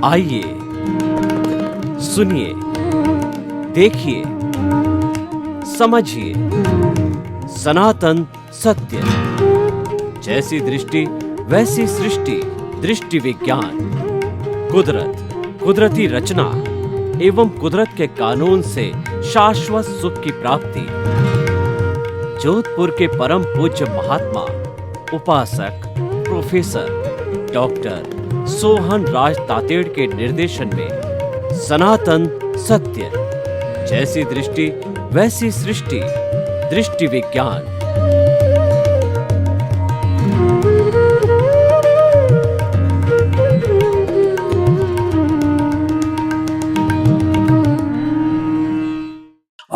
आइए सुनिए, देखिए, समझिए सनातन सत्य। जैसी दृष्टि वैसी सृष्टि, दृष्टि विज्ञान। कुदरत, कुदरती रचना एवं कुदरत के कानून से शाश्वत सुख की प्राप्ति। जोधपुर के परम पूज्य महात्मा उपासक प्रोफेसर डॉक्टर सोहन राज तातेड़ के निर्देशन में सनातन सत्य। जैसी दृष्टि वैसी सृष्टि, दृष्टि विज्ञान।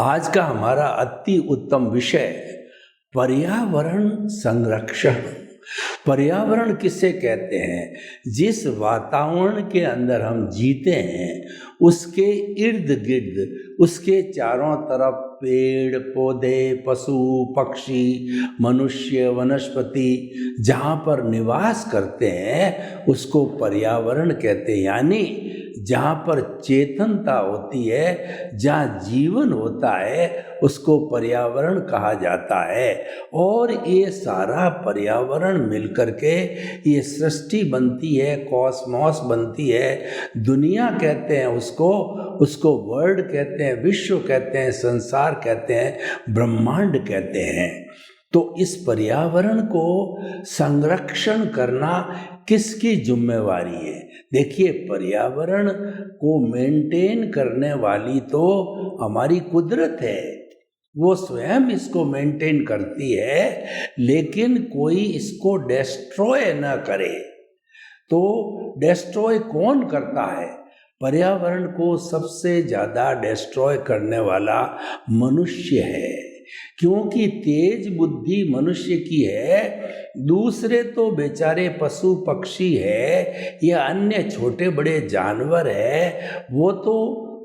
आज का हमारा अति उत्तम विषय पर्यावरण संरक्षण। पर्यावरण किसे कहते हैं? जिस वातावरण के अंदर हम जीते हैं उसके इर्द गिर्द, उसके चारों तरफ पेड़ पौधे, पशु पक्षी, मनुष्य, वनस्पति जहाँ पर निवास करते हैं उसको पर्यावरण कहते हैं। यानी जहाँ पर चेतनता होती है, जहाँ जीवन होता है उसको पर्यावरण कहा जाता है। और ये सारा पर्यावरण मिलकर के ये सृष्टि बनती है, कॉस्मॉस बनती है, दुनिया कहते हैं उसको वर्ल्ड कहते हैं, विश्व कहते हैं, संसार कहते हैं, ब्रह्मांड कहते हैं। तो इस पर्यावरण को संरक्षण करना किसकी जिम्मेवारी है? देखिए, पर्यावरण को मेंटेन करने वाली तो हमारी कुदरत है, वो स्वयं इसको मेंटेन करती है, लेकिन कोई इसको डिस्ट्रॉय न करे। तो डिस्ट्रॉय कौन करता है? पर्यावरण को सबसे ज़्यादा डिस्ट्रॉय करने वाला मनुष्य है, क्योंकि तेज बुद्धि मनुष्य की है। दूसरे तो बेचारे पशु पक्षी है या अन्य छोटे बड़े जानवर है, वो तो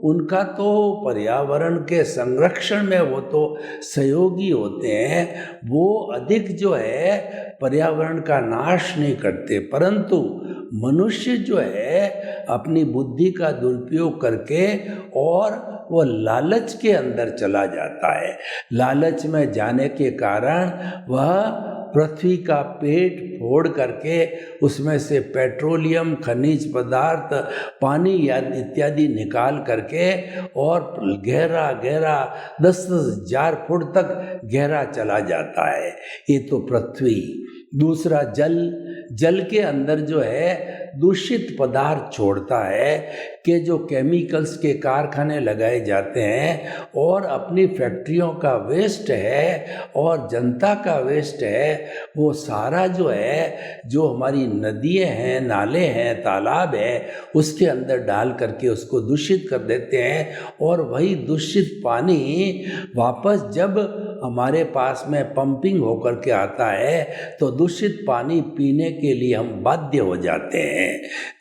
उनका तो पर्यावरण के संरक्षण में वो तो सहयोगी होते हैं, वो अधिक जो है पर्यावरण का नाश नहीं करते। परंतु मनुष्य जो है अपनी बुद्धि का दुरुपयोग करके और वो लालच के अंदर चला जाता है। लालच में जाने के कारण वह पृथ्वी का पेट फोड़ करके उसमें से पेट्रोलियम, खनिज पदार्थ, पानी इत्यादि निकाल करके और गहरा गहरा 10,000 फुट तक गहरा चला जाता है। ये तो पृथ्वी। दूसरा जल के अंदर जो है दूषित पदार्थ छोड़ता है कि जो केमिकल्स के कारखाने लगाए जाते हैं और अपनी फैक्ट्रियों का वेस्ट है और जनता का वेस्ट है, वो सारा जो है, जो हमारी नदियाँ हैं, नाले हैं, तालाब है, उसके अंदर डाल करके उसको दूषित कर देते हैं। और वही दूषित पानी वापस जब हमारे पास में पंपिंग होकर के आता है तो दूषित पानी पीने के लिए हम बाध्य हो जाते हैं।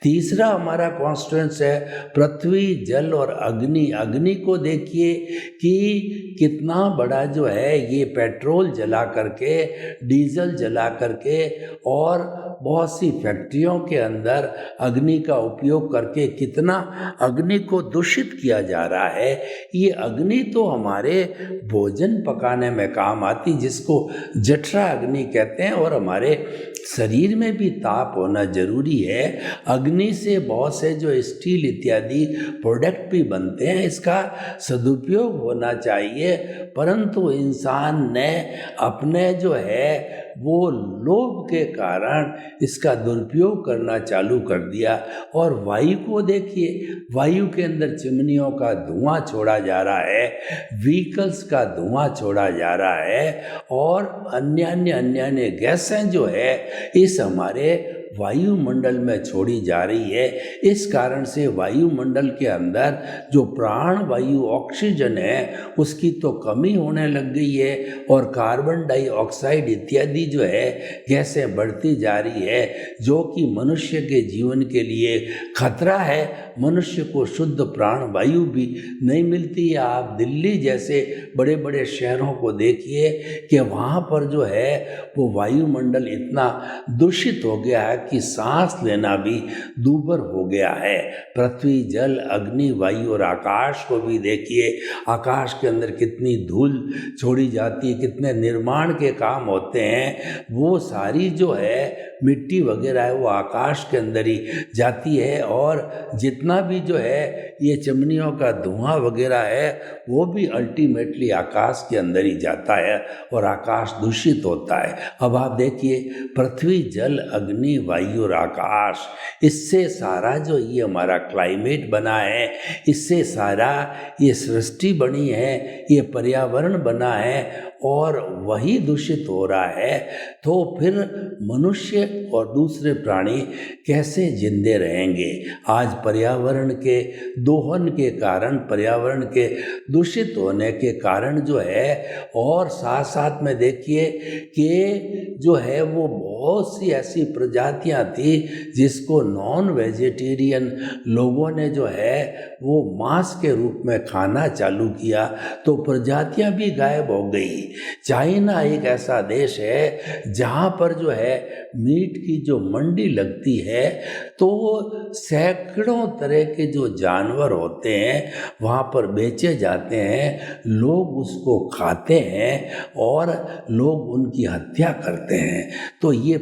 तीसरा हमारा कॉन्स्टिट्यूएंट्स है पृथ्वी, जल और अग्नि। अग्नि को देखिए कि कितना बड़ा जो है ये पेट्रोल जला करके, डीजल जला करके और बहुत सी फैक्ट्रियों के अंदर अग्नि का उपयोग करके कितना अग्नि को दूषित किया जा रहा है। ये अग्नि तो हमारे भोजन पकाने में काम आती, जिसको जठरा अग्नि कहते हैं, और हमारे शरीर में भी ताप होना जरूरी है। अग्नि से बहुत से जो स्टील इत्यादि प्रोडक्ट भी बनते हैं, इसका सदुपयोग होना चाहिए। परंतु इंसान ने अपने जो है वो लोभ के कारण इसका दुरुपयोग करना चालू कर दिया। और वायु को देखिए, वायु के अंदर चिमनियों का धुआं छोड़ा जा रहा है, व्हीकल्स का धुआं छोड़ा जा रहा है और अन्य गैसें जो है इस हमारे वायुमंडल में छोड़ी जा रही है। इस कारण से वायुमंडल के अंदर जो प्राण वायु ऑक्सीजन है उसकी तो कमी होने लग गई है और कार्बन डाइऑक्साइड इत्यादि जो है गैसें बढ़ती जा रही है, जो कि मनुष्य के जीवन के लिए खतरा है। मनुष्य को शुद्ध प्राण वायु भी नहीं मिलती है। आप दिल्ली जैसे बड़े बड़े शहरों को देखिए कि वहाँ पर जो है वो वायुमंडल इतना दूषित हो गया है कि सांस लेना भी दूभर हो गया है। पृथ्वी, जल, अग्नि, वायु और आकाश को भी देखिए, आकाश के अंदर कितनी धूल छोड़ी जाती है, कितने निर्माण के काम होते हैं, वो सारी जो है मिट्टी वगैरह है वो आकाश के अंदर ही जाती है। और जितना भी जो है ये चिमनियों का धुआं वगैरह है वो भी अल्टीमेटली आकाश के अंदर ही जाता है और आकाश दूषित होता है। अब आप देखिए, पृथ्वी, जल, अग्नि, वायु और आकाश, इससे सारा जो ये हमारा क्लाइमेट बना है, इससे सारा ये सृष्टि बनी है, ये पर्यावरण बना है और वही दूषित हो रहा है, तो फिर मनुष्य और दूसरे प्राणी कैसे जिंदे रहेंगे? आज पर्यावरण के दोहन के कारण, पर्यावरण के दूषित होने के कारण जो है, और साथ साथ में देखिए कि जो है वो बहुत सी ऐसी प्रजातियां थी जिसको नॉन वेजिटेरियन लोगों ने जो है वो मांस के रूप में खाना चालू किया, तो प्रजातियां भी गायब हो गई। चाइना एक ऐसा देश है जहाँ पर जो है मीट की जो मंडी लगती है तो सैकड़ों तरह के जो जानवर होते हैं वहाँ पर बेचे जाते हैं, लोग उसको खाते हैं और लोग उनकी हत्या करते हैं। तो ये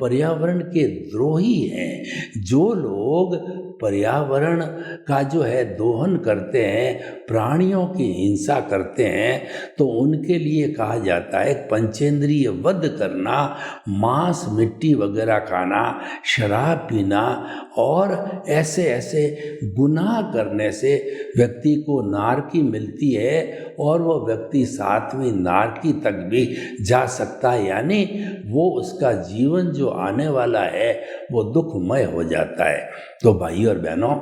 पर्यावरण के द्रोही हैं। जो लोग पर्यावरण का जो है दोहन करते हैं, प्राणियों की हिंसा करते हैं, तो उनके लिए कहा जाता है पंचेंद्रिय वध करना, मांस, मिट्टी वगैरह खाना, शराब पीना और ऐसे ऐसे गुनाह करने से व्यक्ति को नारकी मिलती है और वो व्यक्ति 7वीं नारकी तक भी जा सकता है, यानी वो उसका जीवन जो आने वाला है वो दुखमय हो जाता है। तो भाई और बहनों,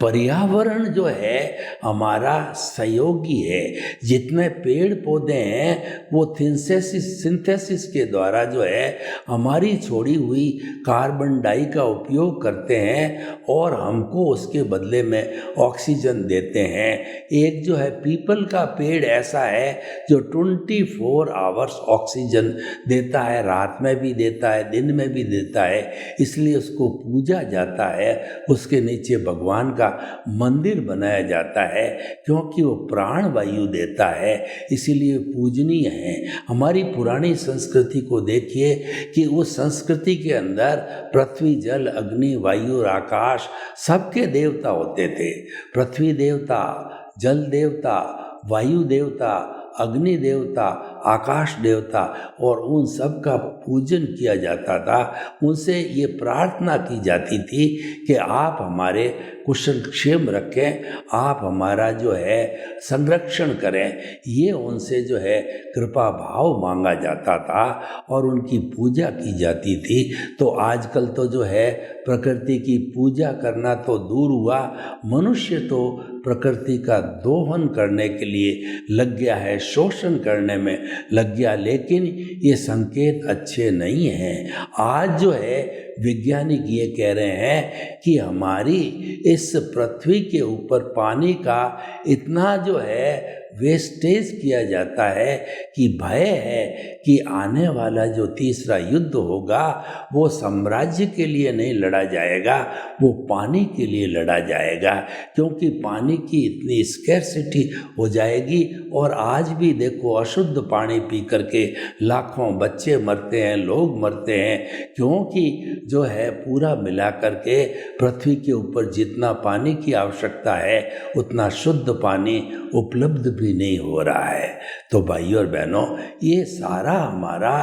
पर्यावरण जो है हमारा सहयोगी है। जितने पेड़ पौधे हैं वो सिंथेसिस के द्वारा जो है हमारी छोड़ी हुई कार्बन डाई का उपयोग करते हैं और हमको उसके बदले में ऑक्सीजन देते हैं। एक जो है पीपल का पेड़ ऐसा है जो 24 आवर्स ऑक्सीजन देता है, रात में भी देता है, दिन में भी देता है, इसलिए उसको पूजा जाता है। उसके नीचे भगवान का मंदिर बनाया जाता है क्योंकि वो प्राण वायु देता है, इसीलिए पूजनीय है। हमारी पुरानी संस्कृति को देखिए कि उस संस्कृति के अंदर पृथ्वी, जल, अग्नि, वायु और आकाश सबके देवता होते थे। पृथ्वी देवता, जल देवता, वायु देवता, अग्नि देवता, आकाश देवता, और उन सब का पूजन किया जाता था। उनसे ये प्रार्थना की जाती थी कि आप हमारे कुशल क्षेम रखें, आप हमारा जो है संरक्षण करें। ये उनसे जो है कृपा भाव मांगा जाता था और उनकी पूजा की जाती थी। तो आजकल तो जो है प्रकृति की पूजा करना तो दूर हुआ, मनुष्य तो प्रकृति का दोहन करने के लिए लग गया है, शोषण करने में लग गया। लेकिन ये संकेत अच्छे नहीं हैं। आज जो है वैज्ञानिक ये कह रहे हैं कि हमारी इस पृथ्वी के ऊपर पानी का इतना जो है वेस्टेज किया जाता है कि भय है कि आने वाला जो तीसरा युद्ध होगा वो साम्राज्य के लिए नहीं लड़ा जाएगा, वो पानी के लिए लड़ा जाएगा, क्योंकि पानी की इतनी स्कैर्सिटी हो जाएगी। और आज भी देखो अशुद्ध पानी पी करके लाखों बच्चे मरते हैं, लोग मरते हैं, क्योंकि जो है पूरा मिला करके पृथ्वी के ऊपर जितना पानी की आवश्यकता है उतना शुद्ध पानी उपलब्ध भी नहीं हो रहा है। तो भाइयों और बहनों, ये सारा हमारा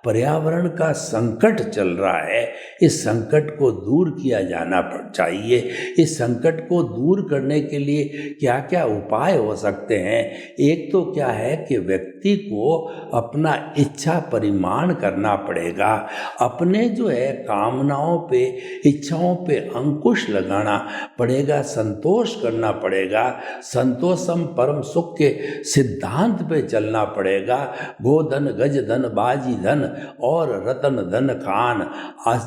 पर्यावरण का संकट चल रहा है। इस संकट को दूर किया जाना चाहिए। इस संकट को दूर करने के लिए क्या क्या उपाय हो सकते हैं? एक तो क्या है कि व्यक्ति को अपना इच्छा परिमाण करना पड़ेगा, अपने जो है कामनाओं पे, इच्छाओं पे अंकुश लगाना पड़ेगा, संतोष करना पड़ेगा, संतोषम परम सुख के सिद्धांत पे चलना पड़ेगा। गोधन, गज धन, बाजी धन और रतन धन खान,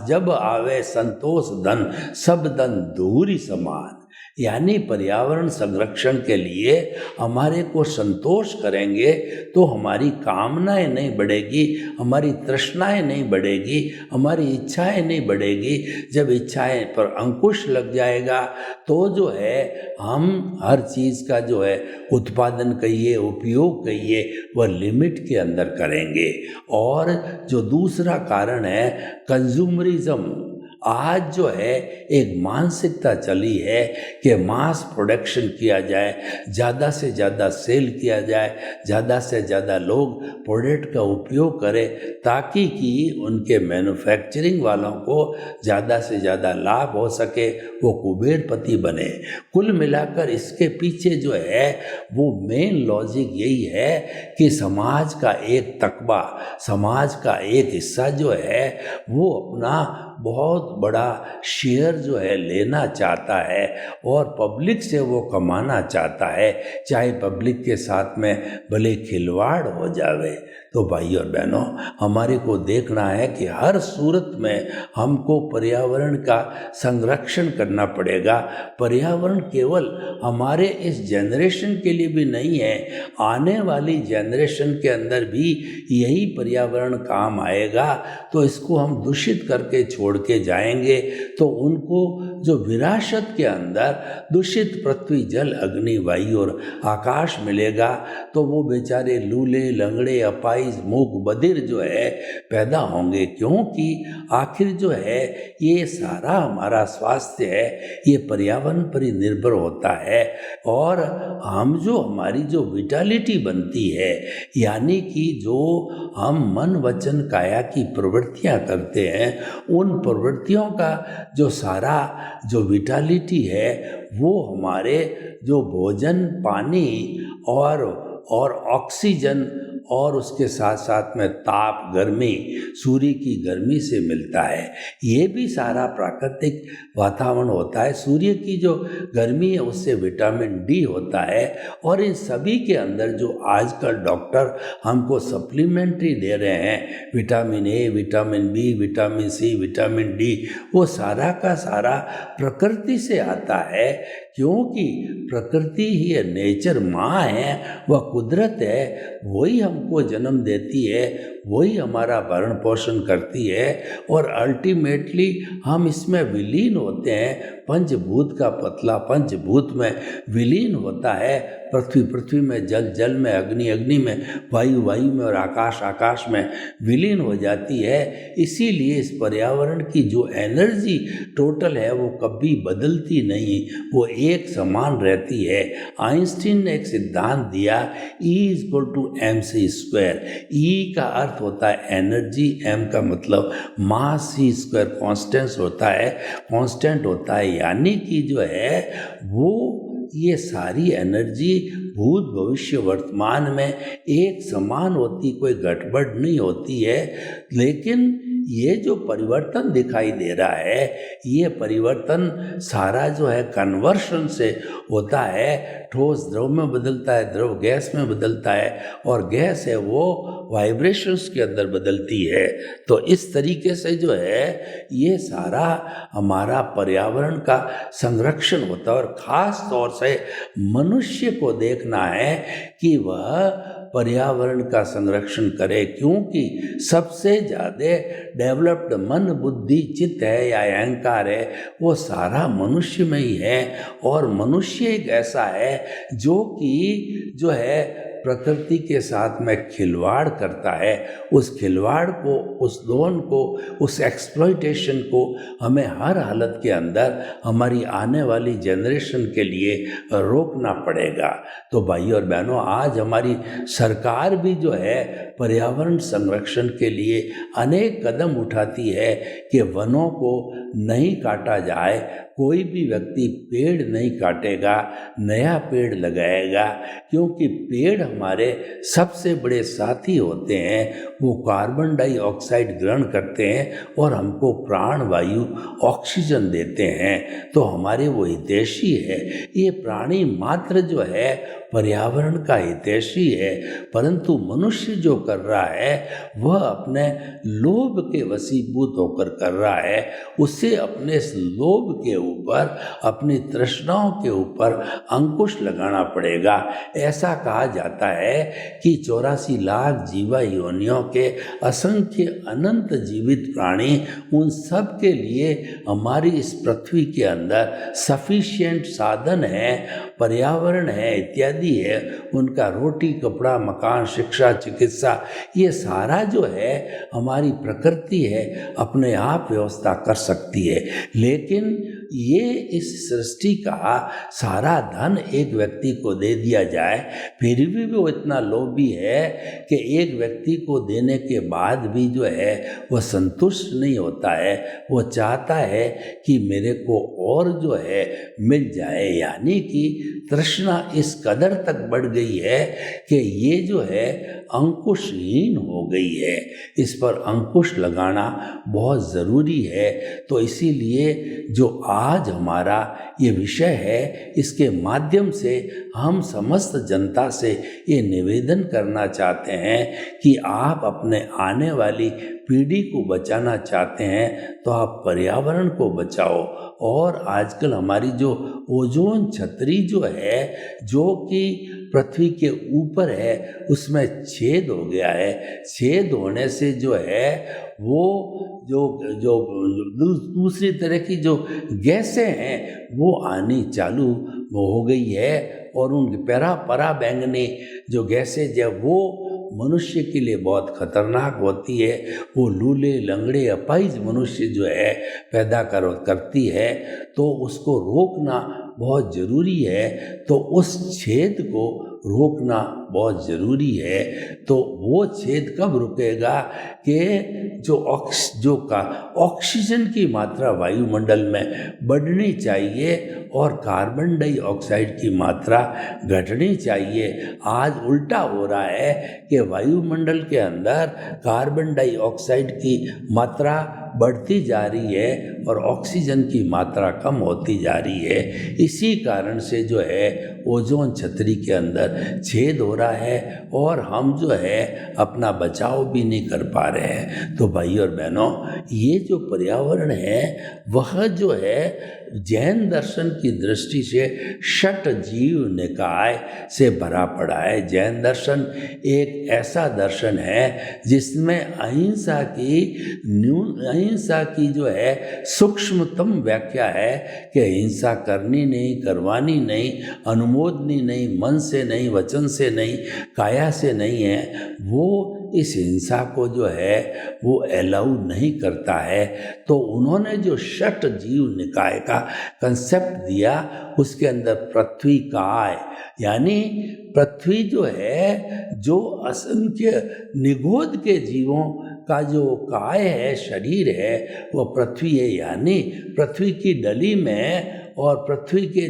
जब आवे संतोष धन, सब धन दूरी समान। यानी पर्यावरण संरक्षण के लिए हमारे को संतोष करेंगे तो हमारी कामनाएं नहीं बढ़ेगी, हमारी तृष्णाएं नहीं बढ़ेगी, हमारी इच्छाएं नहीं बढ़ेगी। जब इच्छाएं पर अंकुश लग जाएगा तो जो है हम हर चीज़ का जो है उत्पादन कहिए, उपयोग कहिए, वह लिमिट के अंदर करेंगे। और जो दूसरा कारण है कंज्यूमरिज्म, आज जो है एक मानसिकता चली है कि मास प्रोडक्शन किया जाए, ज़्यादा से ज़्यादा सेल किया जाए, ज़्यादा से ज़्यादा लोग प्रोडक्ट का उपयोग करें ताकि कि उनके मैन्युफैक्चरिंग वालों को ज़्यादा से ज़्यादा लाभ हो सके, वो कुबेरपति बने। कुल मिलाकर इसके पीछे जो है वो मेन लॉजिक यही है कि समाज का एक तकबा, समाज का एक हिस्सा जो है वो अपना बहुत बड़ा शेयर जो है लेना चाहता है और पब्लिक से वो कमाना चाहता है, चाहे पब्लिक के साथ में भले खिलवाड़ हो जावे। तो भाई और बहनों, हमारे को देखना है कि हर सूरत में हमको पर्यावरण का संरक्षण करना पड़ेगा। पर्यावरण केवल हमारे इस जनरेशन के लिए भी नहीं है, आने वाली जनरेशन के अंदर भी यही पर्यावरण काम आएगा। तो इसको हम दूषित करके छोड़ के जाएंगे तो उनको जो विरासत के अंदर दूषित पृथ्वी, जल, अग्नि, वायु और आकाश मिलेगा तो वो बेचारे लूले, लंगड़े, अपाहिज, मूक, बधिर जो है पैदा होंगे। क्योंकि आखिर जो है ये सारा हमारा स्वास्थ्य है ये पर्यावरण पर ही निर्भर होता है। और हम जो हमारी जो विटालिटी बनती है, यानी कि जो हम मन, वचन, काया की प्रवृत्तियां करते हैं, उन प्रवृत्तियों का जो सारा जो विटालिटी है वो हमारे जो भोजन, पानी और ऑक्सीजन और उसके साथ साथ में ताप, गर्मी, सूर्य की गर्मी से मिलता है। ये भी सारा प्राकृतिक वातावरण होता है। सूर्य की जो गर्मी है उससे विटामिन डी होता है। और इन सभी के अंदर जो आजकल डॉक्टर हमको सप्लीमेंट्री दे रहे हैं, vitamin A, vitamin B, vitamin C, vitamin D, वो सारा का सारा प्रकृति से आता है। क्योंकि प्रकृति ही है, नेचर माँ है, वह कुदरत है, वही हमको जन्म देती है, वही हमारा भरण पोषण करती है और अल्टीमेटली हम इसमें विलीन होते हैं। पंचभूत का पतला पंचभूत में विलीन होता है। पृथ्वी में, जल में, अग्नि में, वायु में और आकाश में विलीन हो जाती है। इसीलिए इस पर्यावरण की जो एनर्जी टोटल है वो कभी बदलती नहीं, वो एक समान रहती है। आइंस्टीन ने एक सिद्धांत दिया, E=mc²। E का अर्थ होता है एनर्जी, M का मतलब मास, C² कांस्टेंट होता है। यानी कि जो है वो ये सारी एनर्जी भूत, भविष्य, वर्तमान में एक समान होती, कोई गड़बड़ नहीं होती है। लेकिन ये जो परिवर्तन दिखाई दे रहा है, ये परिवर्तन सारा जो है कन्वर्शन से होता है। ठोस द्रव में बदलता है, द्रव गैस में बदलता है और गैस है वो वाइब्रेशंस के अंदर बदलती है। तो इस तरीके से जो है ये सारा हमारा पर्यावरण का संरक्षण होता है। और ख़ास तौर से मनुष्य को देखना है कि वह पर्यावरण का संरक्षण करे, क्योंकि सबसे ज़्यादा डेवलप्ड मन, बुद्धि, चित्त है या अहंकार है वो सारा मनुष्य में ही है। और मनुष्य एक ऐसा है जो कि जो है प्रकृति के साथ में खिलवाड़ करता है। उस खिलवाड़ को, उस लोन को, उस एक्सप्लॉइटेशन को हमें हर हालत के अंदर हमारी आने वाली जनरेशन के लिए रोकना पड़ेगा। तो भाई और बहनों, आज हमारी सरकार भी जो है पर्यावरण संरक्षण के लिए अनेक कदम उठाती है कि वनों को नहीं काटा जाए, कोई भी व्यक्ति पेड़ नहीं काटेगा, नया पेड़ लगाएगा। क्योंकि पेड़ हमारे सबसे बड़े साथी होते हैं, वो कार्बन डाइऑक्साइड ग्रहण करते हैं और हमको प्राण वायु ऑक्सीजन देते हैं। तो हमारे वो हितैषी है। ये प्राणी मात्र जो है पर्यावरण का हितैषी है, परंतु मनुष्य जो कर रहा है वह अपने लोभ के वशीभूत होकर कर रहा है। उसे अपने इस लोभ के ऊपर, अपनी तृष्णाओं के ऊपर अंकुश लगाना पड़ेगा। ऐसा कहा जाता है कि 84 लाख जीवा योनियों के असंख्य अनंत जीवित प्राणी, उन सब के लिए हमारी इस पृथ्वी के अंदर सफिशिएंट साधन है, पर्यावरण है, इत्यादि है। उनका रोटी, कपड़ा, मकान, शिक्षा, चिकित्सा, ये सारा जो है हमारी प्रकृति है, अपने आप व्यवस्था कर सकती है। लेकिन ये इस सृष्टि का सारा धन एक व्यक्ति को दे दिया जाए, फिर भी वो इतना लोभी है कि एक व्यक्ति को देने के बाद भी जो है वह संतुष्ट नहीं होता है। वो चाहता है कि मेरे को और जो है मिल जाए, यानी कि तृष्णा इस कदर तक बढ़ गई है कि ये जो है अंकुशहीन हो गई है। इस पर अंकुश लगाना बहुत ज़रूरी है। तो इसीलिए जो आज हमारा ये विषय है, इसके माध्यम से हम समस्त जनता से ये निवेदन करना चाहते हैं कि आप अपने आने वाली पीढ़ी को बचाना चाहते हैं तो आप पर्यावरण को बचाओ। और आजकल हमारी जो ओजोन छतरी जो है, जो कि पृथ्वी के ऊपर है, उसमें छेद हो गया है। छेद होने से जो है वो जो जो दूसरी तरह की जो गैसें हैं वो आनी चालू हो गई है। और उन पराबैंगनी जो गैसें जब वो मनुष्य के लिए बहुत खतरनाक होती है, वो लूले लंगड़े अपाहिज मनुष्य जो है पैदा करती है, तो उसको रोकना बहुत ज़रूरी है। तो उस छेद को रोकना बहुत ज़रूरी है। तो वो छेद कब रुकेगा कि जो ऑक्सीजन की मात्रा वायुमंडल में बढ़नी चाहिए और कार्बन डाइऑक्साइड की मात्रा घटनी चाहिए। आज उल्टा हो रहा है कि वायुमंडल के अंदर कार्बन डाइऑक्साइड की मात्रा बढ़ती जा रही है और ऑक्सीजन की मात्रा कम होती जा रही है। इसी कारण से जो है ओजोन छतरी के अंदर छेद हो रहा है और हम जो है अपना बचाव भी नहीं कर पा रहे हैं। तो भाई और बहनों, ये जो पर्यावरण है वह जो है जैन दर्शन की दृष्टि से षट जीव निकाय से भरा पड़ा है। जैन दर्शन एक ऐसा दर्शन है जिसमें अहिंसा की जो है सूक्ष्मतम व्याख्या है कि हिंसा करनी नहीं, करवानी नहीं, अनुमोदनी नहीं, मन से नहीं, वचन से नहीं, काया से नहीं है। वो इस हिंसा को जो है वो अलाउ नहीं करता है। तो उन्होंने जो षट जीव निकाय का कंसेप्ट दिया, उसके अंदर पृथ्वी काय, यानी पृथ्वी जो है, जो असंख्य निगोद के जीवों का जो काय है, शरीर है, वो पृथ्वी है। यानी पृथ्वी की डली में और पृथ्वी के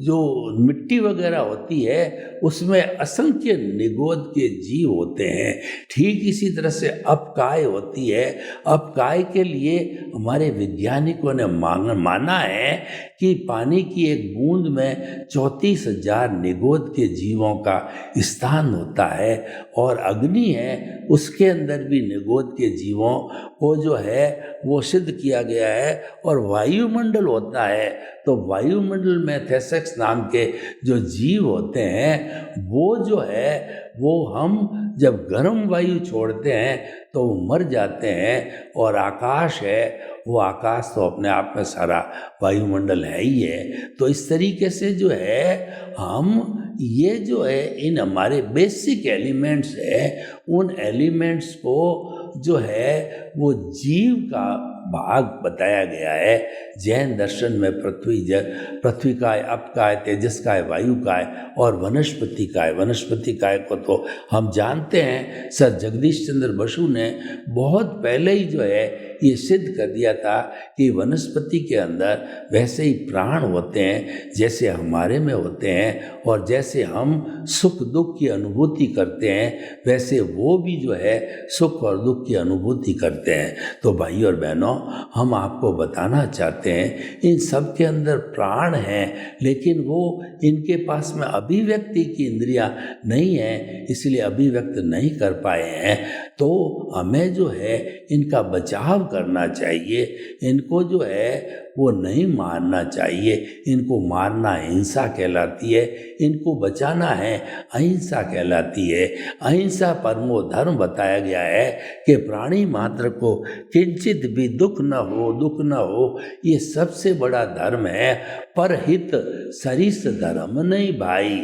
जो मिट्टी वगैरह होती है उसमें असंख्य निगोद के जीव होते हैं। ठीक इसी तरह से अपकाय होती है। अपकाय के लिए हमारे वैज्ञानिकों ने माना है कि पानी की एक बूंद में 34,000 निगोद के जीवों का स्थान होता है। और अग्नि है, उसके अंदर भी निगोद के जीवों को जो है वो सिद्ध किया गया है। और वायुमंडल होता है, तो वायुमंडल में थेसेक्स नाम के जो जीव होते हैं वो जो है वो हम जब गर्म वायु छोड़ते हैं तो वो मर जाते हैं। और आकाश है, वो आकाश तो अपने आप में सारा वायुमंडल है ही है। तो इस तरीके से जो है हम ये जो है इन हमारे बेसिक एलिमेंट्स है, उन एलिमेंट्स को जो है वो जीव का भाग बताया गया है। जैन दर्शन में पृथ्वी काय, अप काय, तेजस काय, वायु काय और वनस्पति काय। वनस्पति काय को तो हम जानते हैं, सर जगदीश चंद्र बसु ने बहुत पहले ही जो है ये सिद्ध कर दिया था कि वनस्पति के अंदर वैसे ही प्राण होते हैं जैसे हमारे में होते हैं। और जैसे हम सुख दुख की अनुभूति करते हैं वैसे वो भी जो है सुख और दुख की अनुभूति करते हैं। तो भाई और बहनों, हम आपको बताना चाहते हैं इन सब के अंदर प्राण हैं, लेकिन वो इनके पास में अभिव्यक्ति की इंद्रियां नहीं है, इसलिए अभिव्यक्त नहीं कर पाए हैं। तो हमें जो है इनका बचाव करना चाहिए, इनको जो है वो नहीं मारना चाहिए। इनको मारना हिंसा कहलाती है, इनको बचाना है अहिंसा कहलाती है। अहिंसा परमो धर्म बताया गया है कि प्राणी मात्र को किंचित भी दुख न हो, ये सबसे बड़ा धर्म है। परहित सरिस धर्म नहीं भाई,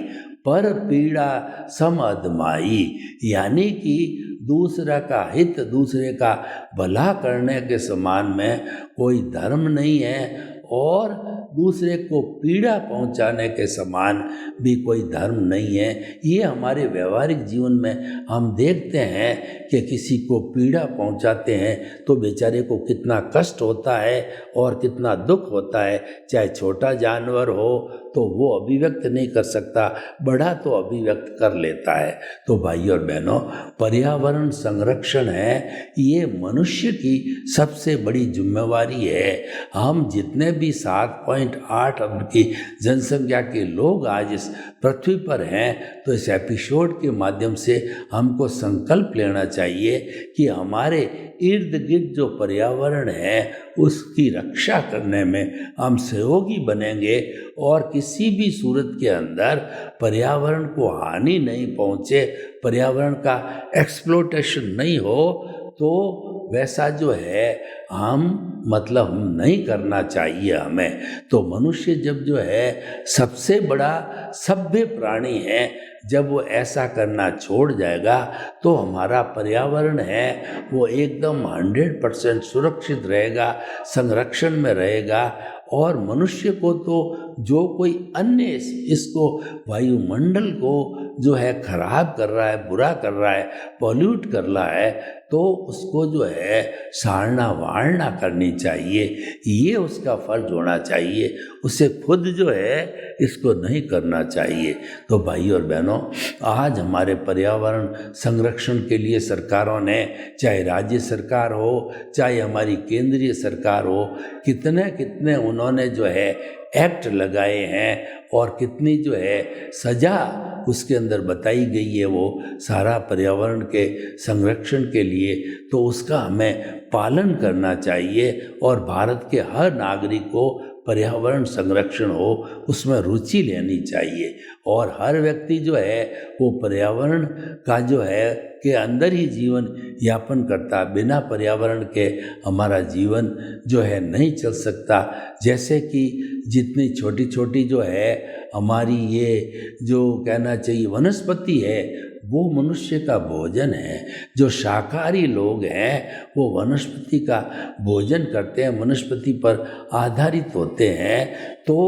पर पीड़ा सम अधमाई, यानी कि दूसरा का हित, दूसरे का भला करने के समान में कोई धर्म नहीं है, और दूसरे को पीड़ा पहुंचाने के समान भी कोई धर्म नहीं है। ये हमारे व्यवहारिक जीवन में हम देखते हैं कि किसी को पीड़ा पहुंचाते हैं तो बेचारे को कितना कष्ट होता है और कितना दुख होता है। चाहे छोटा जानवर हो तो वो अभिव्यक्त नहीं कर सकता, बड़ा तो अभिव्यक्त कर लेता है। तो भाई और बहनों, पर्यावरण संरक्षण है ये मनुष्य की सबसे बड़ी जिम्मेवारी है। हम जितने भी 7.8 अरब की जनसंख्या के लोग आज इस पृथ्वी पर हैं, तो इस एपिसोड के माध्यम से हमको संकल्प लेना चाहिए कि हमारे इर्द गिर्द जो पर्यावरण है उसकी रक्षा करने में हम सहयोगी बनेंगे, और किसी भी सूरत के अंदर पर्यावरण को हानि नहीं पहुँचे, पर्यावरण का एक्सप्लोटेशन नहीं हो, तो वैसा जो है हम नहीं करना चाहिए हमें। तो मनुष्य जब जो है सबसे बड़ा सभ्य प्राणी है, जब वो ऐसा करना छोड़ जाएगा तो हमारा पर्यावरण है वो एकदम 100% सुरक्षित रहेगा, संरक्षण में रहेगा। और मनुष्य को तो जो कोई अन्य इसको वायुमंडल को जो है खराब कर रहा है, बुरा कर रहा है, पॉल्यूट कर रहा है, तो उसको जो है साड़ना वाड़ना करनी चाहिए, ये उसका फर्ज होना चाहिए। उसे खुद जो है इसको नहीं करना चाहिए। तो भाई और बहनों, आज हमारे पर्यावरण संरक्षण के लिए सरकारों ने, चाहे राज्य सरकार हो चाहे हमारी केंद्रीय सरकार हो, कितने उन्होंने जो है एक्ट लगाए हैं और कितनी जो है सज़ा उसके अंदर बताई गई है वो सारा पर्यावरण के संरक्षण के लिए। तो उसका हमें पालन करना चाहिए और भारत के हर नागरिक को पर्यावरण संरक्षण हो उसमें रुचि लेनी चाहिए। और हर व्यक्ति जो है वो पर्यावरण का जो है के अंदर ही जीवन यापन करता, बिना पर्यावरण के हमारा जीवन जो है नहीं चल सकता। जैसे कि जितनी छोटी छोटी जो है हमारी ये जो कहना चाहिए वनस्पति है, वो मनुष्य का भोजन है। जो शाकाहारी लोग हैं वो वनस्पति का भोजन करते हैं, वनस्पति पर आधारित होते हैं। तो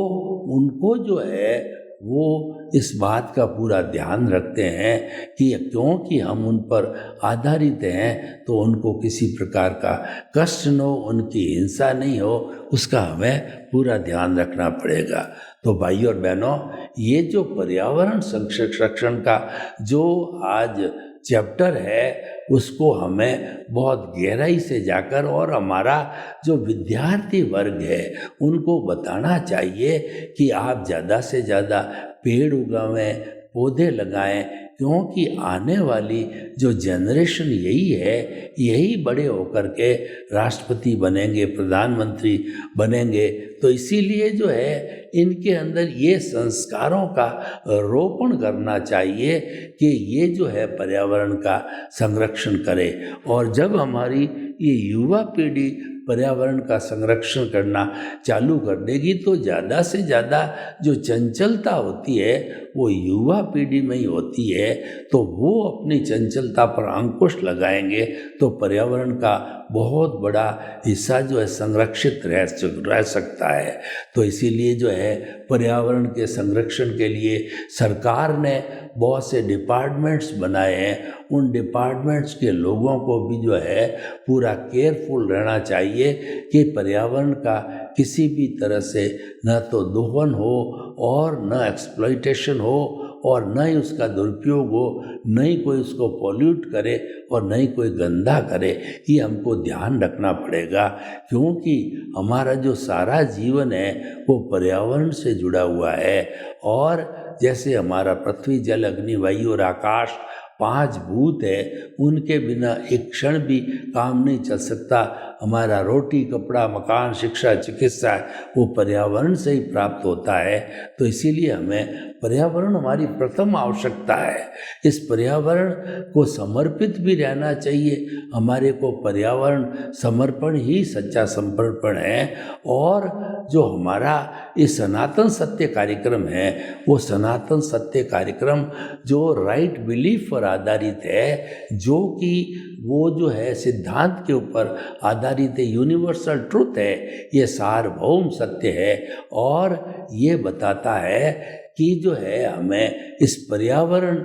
उनको जो है वो इस बात का पूरा ध्यान रखते हैं कि क्योंकि हम उन पर आधारित हैं तो उनको किसी प्रकार का कष्ट न हो, उनकी हिंसा नहीं हो, उसका हमें पूरा ध्यान रखना पड़ेगा। तो भाई और बहनों, ये जो पर्यावरण संरक्षण का जो आज चैप्टर है उसको हमें बहुत गहराई से जाकर और हमारा जो विद्यार्थी वर्ग है उनको बताना चाहिए कि आप ज़्यादा से ज़्यादा पेड़ उगाएं, पौधे लगाएं, क्योंकि आने वाली जो जनरेशन यही बड़े होकर के राष्ट्रपति बनेंगे, प्रधानमंत्री बनेंगे। तो इसीलिए जो है इनके अंदर ये संस्कारों का रोपण करना चाहिए कि ये जो है पर्यावरण का संरक्षण करे। और जब हमारी ये युवा पीढ़ी पर्यावरण का संरक्षण करना चालू कर देगी तो ज़्यादा से ज़्यादा जो चंचलता होती है वो युवा पीढ़ी में ही होती है। तो वो अपनी चंचलता पर अंकुश लगाएंगे तो पर्यावरण का बहुत बड़ा हिस्सा जो है संरक्षित रह सकता है। तो इसीलिए जो है पर्यावरण के संरक्षण के लिए सरकार ने बहुत से डिपार्टमेंट्स बनाए हैं। उन डिपार्टमेंट्स के लोगों को भी जो है पूरा केयरफुल रहना चाहिए कि पर्यावरण का किसी भी तरह से न तो दोहन हो और न एक्सप्लॉइटेशन हो और न ही उसका दुरुपयोग हो, न ही कोई उसको पॉल्यूट करे और न ही कोई गंदा करे। ये हमको ध्यान रखना पड़ेगा, क्योंकि हमारा जो सारा जीवन है वो पर्यावरण से जुड़ा हुआ है। और जैसे हमारा पृथ्वी, जल, अग्नि, वायु और आकाश 5 भूत है, उनके बिना एक क्षण भी काम नहीं चल सकता। हमारा रोटी, कपड़ा, मकान, शिक्षा, चिकित्सा वो पर्यावरण से ही प्राप्त होता है। तो इसीलिए हमें पर्यावरण हमारी प्रथम आवश्यकता है। इस पर्यावरण को समर्पित भी रहना चाहिए। हमारे को पर्यावरण समर्पण ही सच्चा समर्पण है। और जो हमारा ये सनातन सत्य कार्यक्रम है, वो सनातन सत्य कार्यक्रम जो राइट बिलीफ पर आधारित है, जो कि वो जो है सिद्धांत के ऊपर आधारित है, यूनिवर्सल ट्रुथ है, ये सार्वभौम सत्य है। और ये बताता है कि जो है हमें इस पर्यावरण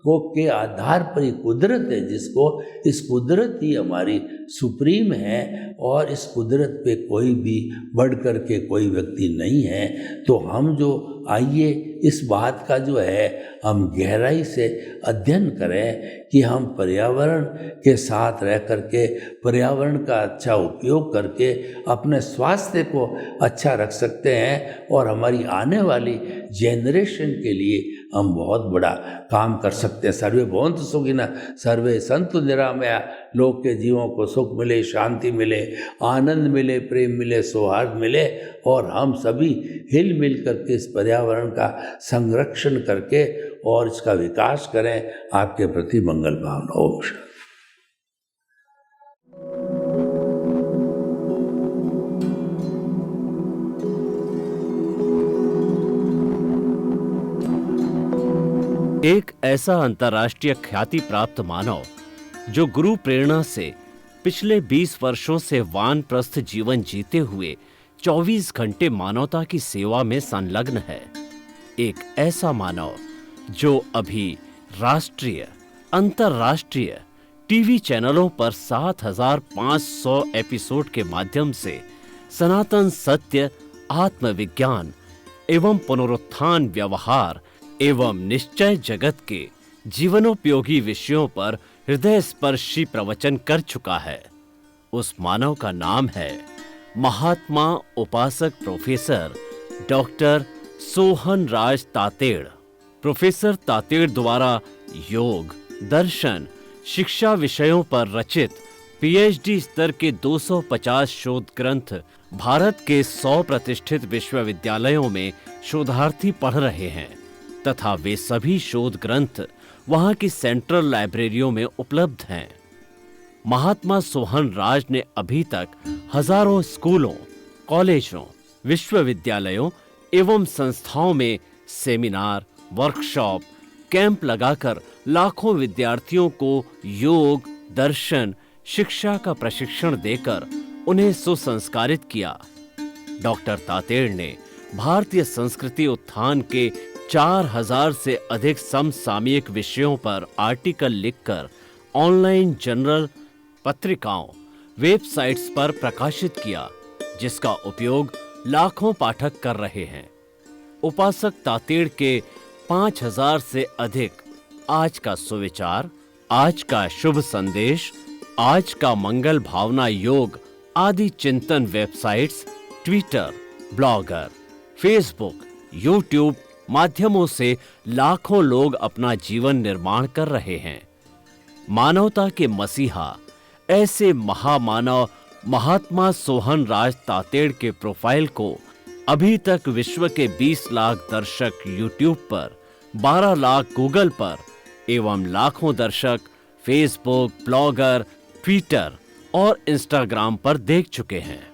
को के आधार पर ही कुदरत है, जिसको इस कुदरत ही हमारी सुप्रीम है और इस कुदरत पे कोई भी बढ़ कर के कोई व्यक्ति नहीं है। तो हम जो आइए इस बात का जो है हम गहराई से अध्ययन करें कि हम पर्यावरण के साथ रह करके, पर्यावरण का अच्छा उपयोग करके अपने स्वास्थ्य को अच्छा रख सकते हैं और हमारी आने वाली जेनरेशन के लिए हम बहुत बड़ा काम कर सकते हैं। सर्वे भवन्तु सुखिनः, सर्वे सन्तु निरामया। लोग के जीवों को सुख मिले, शांति मिले, आनंद मिले, प्रेम मिले, सौहार्द मिले और हम सभी हिल मिल करके इस पर्यावरण का संरक्षण करके और इसका विकास करें। आपके प्रति मंगल भावना। ओम शांति। एक ऐसा अंतर्राष्ट्रीय ख्याति प्राप्त मानव जो गुरु प्रेरणा से पिछले 20 वर्षों से वानप्रस्थ जीवन जीते हुए 24 घंटे मानवता की सेवा में संलग्न है। एक ऐसा मानव जो अभी राष्ट्रीय, अंतर्राष्ट्रीय टीवी चैनलों पर 7,500 एपिसोड के माध्यम से सनातन सत्य, आत्मविज्ञान एवं पुनरुत्थान, व्यवहार एवं निश्चय जगत के जीवनोपयोगी विषयों पर हृदय स्पर्शी प्रवचन कर चुका है। उस मानव का नाम है महात्मा उपासक प्रोफेसर डॉक्टर सोहन राज तातेड़। प्रोफेसर तातेड़ द्वारा योग, दर्शन, शिक्षा विषयों पर रचित पीएचडी स्तर के 250 शोध ग्रंथ भारत के 100 प्रतिष्ठित विश्वविद्यालयों में शोधार्थी पढ़ रहे हैं तथा वे सभी शोध ग्रंथ वहां की सेंट्रल लाइब्रेरियों में उपलब्ध हैं। महात्मा सोहन राज ने अभी तक हजारों स्कूलों, कॉलेजों, विश्वविद्यालयों एवं संस्थाओं में सेमिनार, वर्कशॉप, कैंप लगाकर लाखों विद्यार्थियों को योग, दर्शन, शिक्षा का प्रशिक्षण देकर उन्हें सुसंस्कारित किया। डॉक्टर तातेड़ ने भारतीय संस्कृति उत्थान के 4000 से अधिक समसामयिक विषयों पर आर्टिकल लिखकर ऑनलाइन जर्नल, पत्रिकाओं, वेबसाइट्स पर प्रकाशित किया, जिसका उपयोग लाखों पाठक कर रहे हैं। उपासक तातेड़ के 5000 से अधिक आज का सुविचार, आज का शुभ संदेश, आज का मंगल भावना योग आदि चिंतन websites, Twitter, blogger, Facebook, YouTube माध्यमों से लाखों लोग अपना जीवन निर्माण कर रहे हैं। मानवता के मसीहा ऐसे महामानव महात्मा सोहन राज तातेड़ के प्रोफाइल को अभी तक विश्व के 20 लाख दर्शक यूट्यूब पर, 12 लाख गूगल पर एवं लाखों दर्शक फेसबुक, ब्लॉगर, ट्विटर और इंस्टाग्राम पर देख चुके हैं।